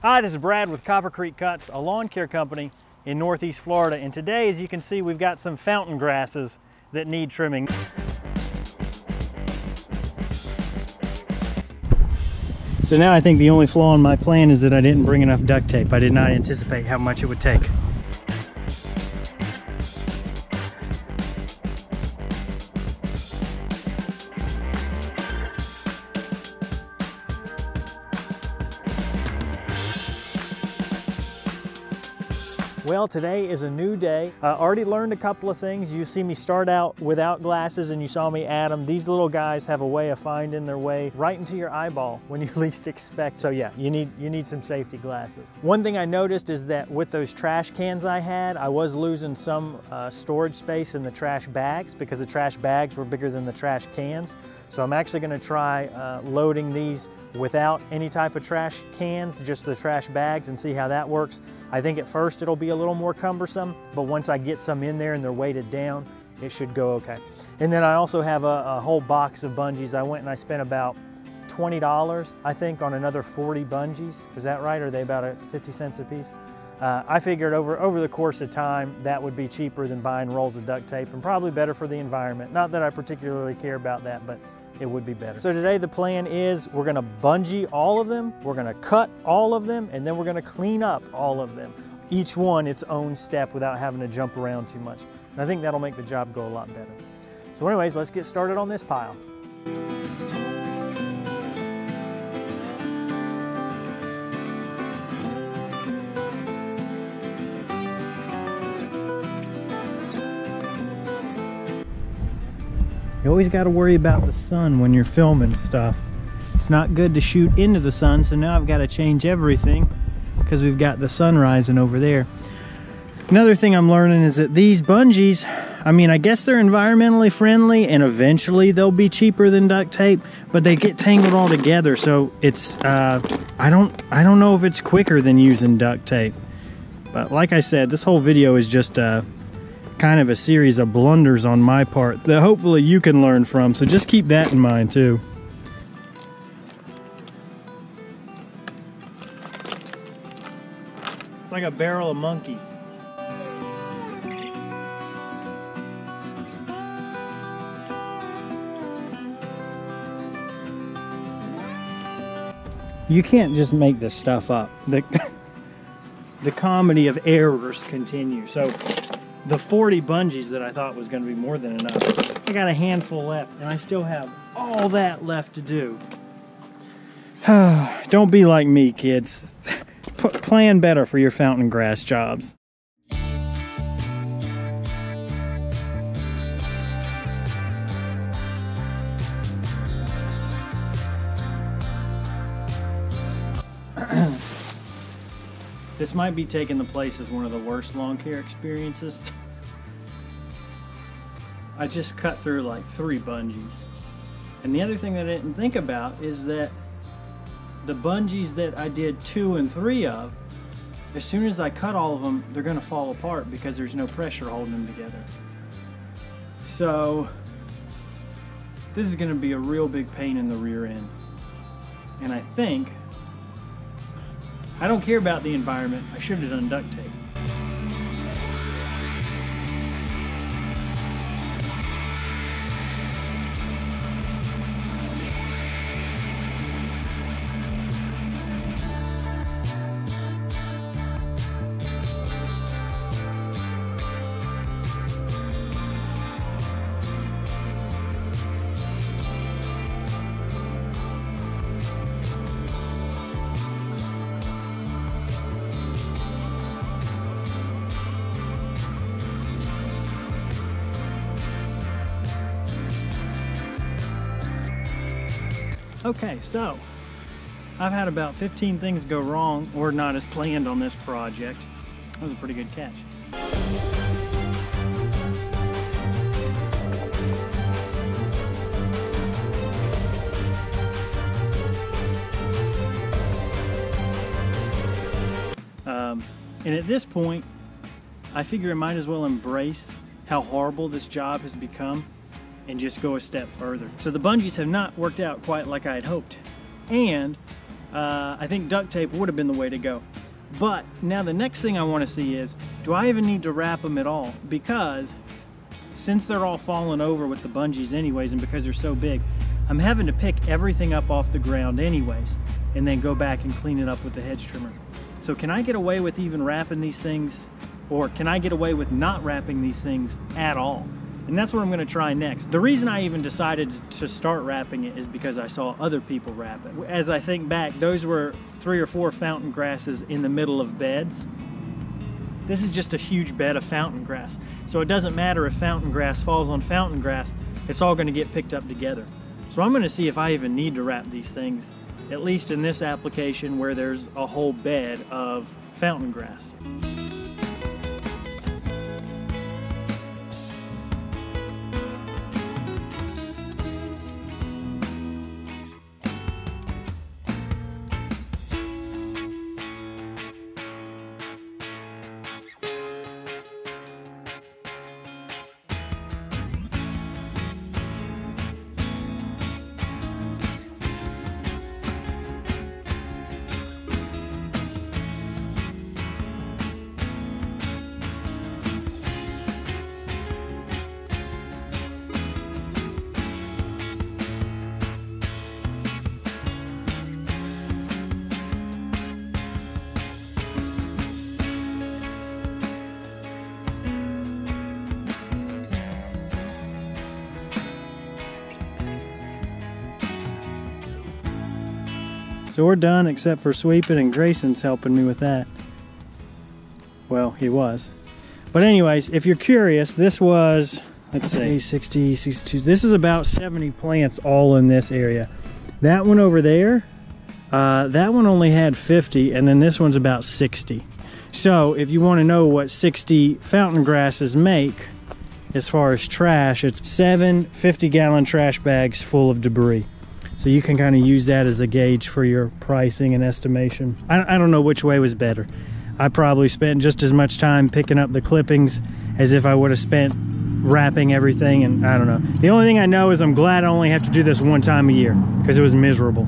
Hi, this is Brad with Copper Creek Cuts, a lawn care company in Northeast Florida. And today, as you can see, we've got some fountain grasses that need trimming. So now I think the only flaw in my plan is that I didn't bring enough duct tape. I did not anticipate how much it would take. Well, today is a new day. I already learned a couple of things. You see me start out without glasses and you saw me add them. These little guys have a way of finding their way right into your eyeball when you least expect. So yeah, you need some safety glasses. One thing I noticed is that with those trash cans I had, I was losing some storage space in the trash bags because the trash bags were bigger than the trash cans. So I'm actually gonna try loading these without any type of trash cans, just the trash bags, and see how that works. I think at first it'll be a little more cumbersome, but once I get some in there and they're weighted down, it should go okay. And then I also have a whole box of bungees. I went and I spent about $20, I think, on another 40 bungees. Is that right? Are they about 50 cents a piece? I figured over the course of time, that would be cheaper than buying rolls of duct tape and probably better for the environment. Not that I particularly care about that, but it would be better. So today the plan is we're gonna bungee all of them, we're gonna cut all of them, and then we're gonna clean up all of them. Each one its own step without having to jump around too much. And I think that'll make the job go a lot better. So anyways, let's get started on this pile. You always got to worry about the sun when you're filming stuff. It's not good to shoot into the sun, so now I've got to change everything because we've got the sun rising over there. Another thing I'm learning is that these bungees, I mean, I guess they're environmentally friendly and eventually they'll be cheaper than duct tape, but they get tangled all together, so it's I don't know if it's quicker than using duct tape. But like I said, this whole video is just kind of a series of blunders on my part that hopefully you can learn from, so just keep that in mind too. It's like a barrel of monkeys. You can't just make this stuff up. The comedy of errors continue. So the 40 bungees that I thought was going to be more than enough, I got a handful left, and I still have all that left to do. Don't be like me, kids. Plan better for your fountain grass jobs. This might be taking the place as one of the worst lawn care experiences. I just cut through like 3 bungees. And the other thing that I didn't think about is that the bungees that I did 2 and 3 of, as soon as I cut all of them, they're gonna fall apart because there's no pressure holding them together. So this is gonna be a real big pain in the rear end. And I think, I don't care about the environment. I should have done duct tape. Okay, so I've had about 15 things go wrong or not as planned on this project. That was a pretty good catch. And at this point, I figure I might as well embrace how horrible this job has become and just go a step further. So the bungees have not worked out quite like I had hoped. And I think duct tape would have been the way to go. But now the next thing I want to see is, do I even need to wrap them at all? Because since they're all falling over with the bungees anyways, and because they're so big, I'm having to pick everything up off the ground anyways, and then go back and clean it up with the hedge trimmer. So can I get away with even wrapping these things, or can I get away with not wrapping these things at all? And that's what I'm gonna try next. The reason I even decided to start wrapping it is because I saw other people wrap it. As I think back, those were 3 or 4 fountain grasses in the middle of beds. This is just a huge bed of fountain grass. So it doesn't matter if fountain grass falls on fountain grass, it's all gonna get picked up together. So I'm gonna see if I even need to wrap these things, at least in this application where there's a whole bed of fountain grass. So we're done except for sweeping, and Grayson's helping me with that. Well, he was. But anyways, if you're curious, this was, let's say 60, 62. This is about 70 plants all in this area. That one over there, that one only had 50, and then this one's about 60. So if you want to know what 60 fountain grasses make as far as trash, it's 7 50-gallon trash bags full of debris. So you can kind of use that as a gauge for your pricing and estimation. I don't know which way was better. I probably spent just as much time picking up the clippings as if I would have spent wrapping everything, and I don't know. The only thing I know is I'm glad I only have to do this one time a year, because it was miserable.